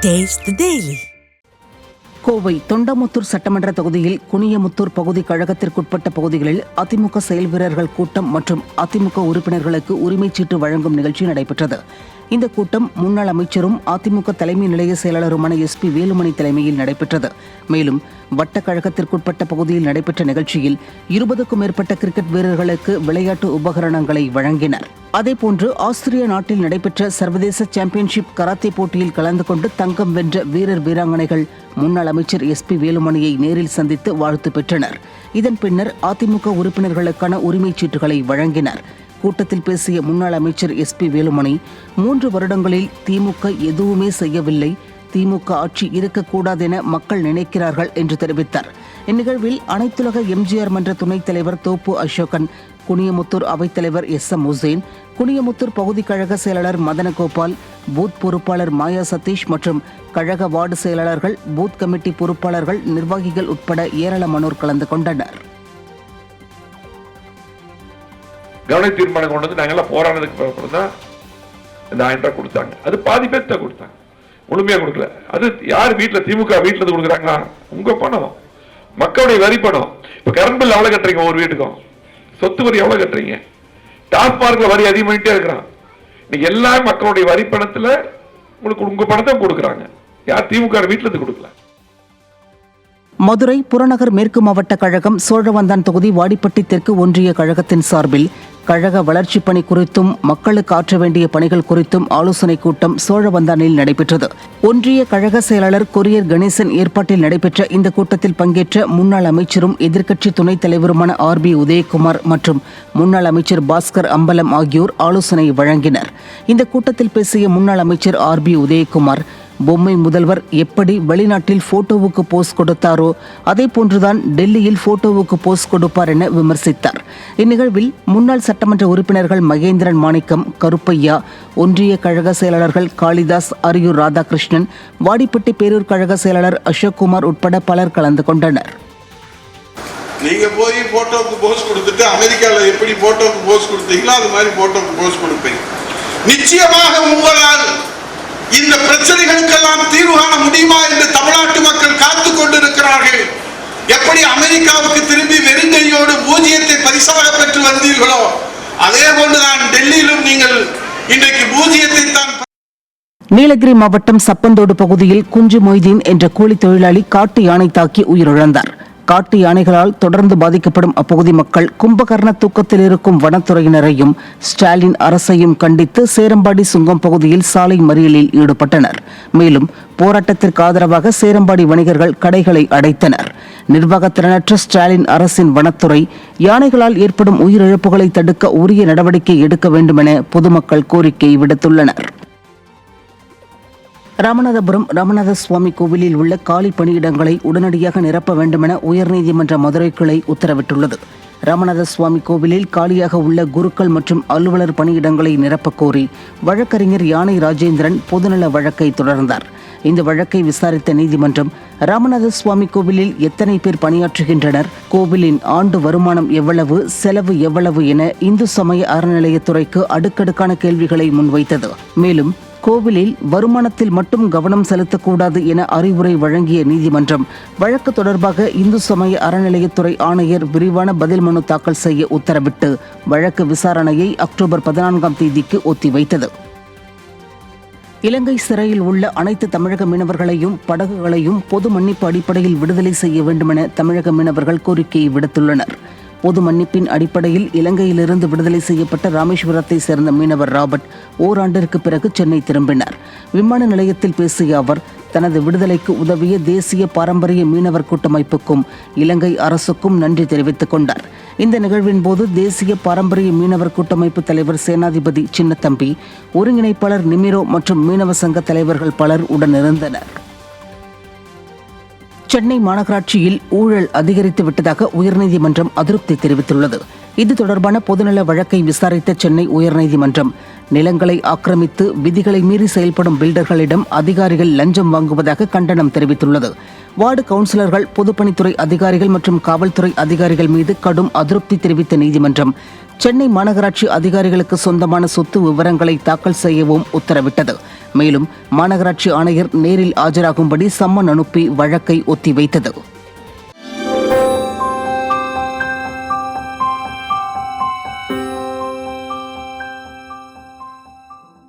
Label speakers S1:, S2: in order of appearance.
S1: Taste the Daily.
S2: Kovai Thondamuthur சட்டமன்ற தொகுதியில் குனியமுத்தூர் பகுதி கழகத்திற்குட்பட்ட பகுதிகளில் அதிமுக செயல் வீரர்கள் கூட்டம் மற்றும் அதிமுக உறுப்பினர்களுக்கு உரிமைச் சீட்டு வழங்கும் நிகழ்ச்சி நடைபெற்றது. இந்த கூட்டம் முன்னாள் அமைச்சரும் அதிமுக தலைமை நிலைய செயலாளருமான SP வேலுமணி தலைமையில் நடைபெற்றது. மேலும் வட்டக்கழகத்திற்குட்பட்ட பகுதியில் நடைபெற்ற நிகழ்ச்சியில் 20க்கும் மேற்பட்ட கிரிக்கெட் வீரர்களுக்கு விளையாட்டு உபகரணங்களை வழங்கினர். அதேபோன்று ஆஸ்திரிய நாட்டில் நடைபெற்ற சர்வதேச சாம்பியன்ஷிப் கராத்தே போட்டியில் கலந்து கொண்டு தங்கம் வென்ற வீரர் வீராங்கனைகள் முன்னாள் அமைச்சர் SP வேலுமணியை நேரில் சந்தித்து வாழ்த்து பெற்றனர். இதன் பின்னர் அதிமுக உறுப்பினர்களுக்கான உரிமைச் சீட்டுகளை வழங்கினர். கூட்டத்தில் பேசிய முன்னாள் அமைச்சர் SP வேலுமணி 3 வருடங்களில் திமுக எதுவுமே செய்யவில்லை, திமுக ஆட்சி இருக்கக்கூடாது என மக்கள் நினைக்கிறார்கள் என்று தெரிவித்தார். இந்நிகழ்வில் அனைத்துலக MGR மன்ற துணைத் தலைவர் தோப்பு அசோகன், குனியமுத்தூர் அவைத்தலைவர் SM உசேன், குனியமுத்தூர் பகுதி கழக செயலாளர் மதனகோபால், பூத் பொறுப்பாளர் மாயா சதீஷ் மற்றும் கழக வார்டு செயலாளர்கள், பூத் கமிட்டி பொறுப்பாளர்கள், நிர்வாகிகள் உட்பட ஏராளமானோர் கலந்து கொண்டனர்.
S3: கவன தீர்மானம் கொண்டு வந்து நாங்கெல்லாம் போராடுறதுக்கு அப்புறம் தான் இந்த 1000 ரூபாய் கொடுத்தாங்க. அது பாதி பேர்த்த கொடுத்தாங்க, முழுமையா கொடுக்கல. அது யார் வீட்டில் திமுக வீட்டில் இருந்து கொடுக்குறாங்களா? உங்க பணம், மக்களுடைய வரி பணம். இப்ப கரண்ட் பில் எவ்வளவு கட்டுறீங்க? ஒரு வீட்டுக்கும் சொத்து வரி எவ்வளவு கட்டுறீங்க? டாஸ்மார்க்ல வரி அதிகம் பண்ணிட்டே இருக்கிறான். இன்னைக்கு எல்லாரும் மக்களுடைய வரி பணத்துல உங்களுக்கு உங்க பணத்தை கொடுக்குறாங்க. யார் திமுக வீட்டில் இருந்து கொடுக்கல.
S2: மதுரை புறநகர் மேற்கு மாவட்ட கழகம் சோழவந்தான் தொகுதி வாடிப்பட்டி தெற்கு ஒன்றிய கழகத்தின் சார்பில் கழக வளர்ச்சிப் பணி குறித்தும் மக்களுக்கு ஆற்ற வேண்டிய பணிகள் குறித்தும் ஆலோசனைக் கூட்டம் சோழவந்தானில் நடைபெற்றது. ஒன்றிய கழக செயலாளர் கொரியர் கணேசன் ஏற்பாட்டில் நடைபெற்ற இந்த கூட்டத்தில் பங்கேற்ற முன்னாள் அமைச்சரும் எதிர்க்கட்சி துணைத் தலைவருமான RB உதயகுமார் மற்றும் முன்னாள் அமைச்சர் பாஸ்கர் அம்பலம் ஆகியோர் ஆலோசனை வழங்கினர். இந்த கூட்டத்தில் பேசிய முன்னாள் அமைச்சர் RB உதயகுமார், பொம்மை முதல்வர் எப்படி வெளிநாட்டில் போட்டோவுக்கு போஸ் கொடுத்தாரோ அதே போன்றுதான் டெல்லியில் போட்டோவுக்கு போஸ் கொடுப்பார் என விமர்சித்தார். இந்நிகழ்வில் முன்னாள் சட்டமன்ற உறுப்பினர்கள் மகேந்திரன் மாணிக்கம், கருப்பையா, ஒன்றிய கழக செயலாளர்கள் காளிதாஸ், அரியூர் ராதாகிருஷ்ணன், வாடிப்பட்டி பேரூர் கழக செயலாளர் அசோக்குமார் உட்பட பலர் கலந்து கொண்டனர்.
S4: நீங்க போய் போட்டோக்கு போஸ் கொடுத்துட்டு அமெரிக்காவில் எப்படி போட்டோக்கு போஸ் கொடுத்தீங்களோ அது மாதிரி போட்டோக்கு போஸ் கொடுப்பீங்க. நிச்சயமாக உங்களால் இந்த பிரச்சனைகளுக்கெல்லாம் தீர்வு காண முடியுமா என்று தமிழ்நாட்டு மக்கள் காத்துக் கொண்டிருக்கிறார்கள். எப்படி அமெரிக்காவுக்கு திரும்பி வெறுங்கையோடு பூஜ்ஜியத்தை பரிசாக பெற்று வந்தீர்களோ அதே போன்றுதான் டெல்லியிலும் நீங்கள் இன்றைக்கு பூஜ்ஜியத்தை தான்.
S2: நீலகிரி மாவட்டம் சப்பந்தோடு பகுதியில் குஞ்சு மொய்தீன் என்ற கூலி தொழிலாளி காட்டு யானை தாக்கி உயிரிழந்தார். காட்டு யானைகளால் தொடர்ந்து பாதிக்கப்படும் அப்பகுதி மக்கள் கும்பகர்ண தூக்கத்தில் இருக்கும் வனத்துறையினரையும் ஸ்டாலின் அரசையும் கண்டித்து சேரம்பாடி சுங்கம் பகுதியில் சாலை மறியலில் ஈடுபட்டனர். மேலும் போராட்டத்திற்கு ஆதரவாக சேரம்பாடி வணிகர்கள் கடைகளை அடைத்தனர். நிர்வாகத்திறனற்ற ஸ்டாலின் அரசின் வனத்துறை யானைகளால் ஏற்படும் உயிரிழப்புகளை தடுக்க உரிய நடவடிக்கை எடுக்க வேண்டும் என பொதுமக்கள் கோரிக்கை விடுத்துள்ளனர். ராமநாதபுரம் ராமநாத சுவாமி கோவிலில் உள்ள காலி பணியிடங்களை உடனடியாக நிரப்ப வேண்டுமென உயர்நீதிமன்ற மதுரை கிளை உத்தரவிட்டுள்ளது. ராமநாத சுவாமி கோவிலில் காலியாக உள்ள குருக்கள் மற்றும் அலுவலர் பணியிடங்களை நிரப்பக் கோரி வழக்கறிஞர் யானை ராஜேந்திரன் பொதுநல வழக்கை தொடர்ந்தார். இந்த வழக்கை விசாரித்த நீதிமன்றம், ராமநாத சுவாமி கோவிலில் எத்தனை பேர் பணியாற்றுகின்றனர், கோவிலின் ஆண்டு வருமானம் எவ்வளவு, செலவு எவ்வளவு என இந்து சமய அறநிலையத்துறைக்கு அடுக்கடுக்கான கேள்விகளை முன்வைத்தது. மேலும் கோவிலில் வருமானத்தில் மட்டும் கவனம் செலுத்தக்கூடாது என அறிவுரை வழங்கிய நீதிமன்றம் வழக்கு தொடர்பாக இந்து சமய அறநிலையத்துறை ஆணையர் விரிவான பதில் மனு தாக்கல் செய்ய உத்தரவிட்டு வழக்கு விசாரணையை அக்டோபர் 14ஆம் தேதிக்கு ஒத்திவைத்தது. இலங்கை சிறையில் உள்ள அனைத்து தமிழக மீனவர்களையும் படகுகளையும் பொது மன்னிப்பு அடிப்படையில் விடுதலை செய்ய வேண்டுமென தமிழக மீனவர்கள் கோரிக்கையை விடுத்துள்ளனர். பொது மன்னிப்பின் அடிப்படையில் இலங்கையிலிருந்து விடுதலை செய்யப்பட்ட ராமேஸ்வரத்தை சேர்ந்த மீனவர் ராபர்ட் ஓராண்டிற்கு பிறகு சென்னை திரும்பினார். விமான நிலையத்தில் பேசிய அவர், தனது விடுதலைக்கு உதவிய தேசிய பாரம்பரிய மீனவர் கூட்டமைப்புக்கும் இலங்கை அரசுக்கும் நன்றி தெரிவித்துக் கொண்டார். இந்த நிகழ்வின் போது தேசிய பாரம்பரிய மீனவர் கூட்டமைப்பு தலைவர் சேனாதிபதி சின்னத்தம்பி, ஒருங்கிணைப்பாளர் நிமிரோ மற்றும் மீனவ சங்க தலைவர்கள் பலர் உடனிருந்தனர். சென்னை மாநகராட்சியில் ஊழல் அதிகரித்து விட்டதாக உயர்நீதிமன்றம் அதிருப்தி தெரிவித்துள்ளது. இது தொடர்பான பொதுநல வழக்கை விசாரித்த சென்னை உயர்நீதிமன்றம், நிலங்களை ஆக்கிரமித்து விதிகளை மீறி செயல்படும் பில்டர்களிடம் அதிகாரிகள் லஞ்சம் வாங்குவதாக கண்டனம் தெரிவித்துள்ளது. வார்டு கவுன்சிலர்கள், பொதுப்பணித்துறை அதிகாரிகள் மற்றும் காவல்துறை அதிகாரிகள் மீது கடும் அதிருப்தி தெரிவித்த நீதிமன்றம் சென்னை மாநகராட்சி அதிகாரிகளுக்கு சொந்தமான சொத்து விவரங்களை தாக்கல் செய்யவும் உத்தரவிட்டது. மேலும் மாநகராட்சி ஆணையர் நேரில் ஆஜராகும்படி சம்மன் அனுப்பி வழக்கை ஒத்திவைத்தது.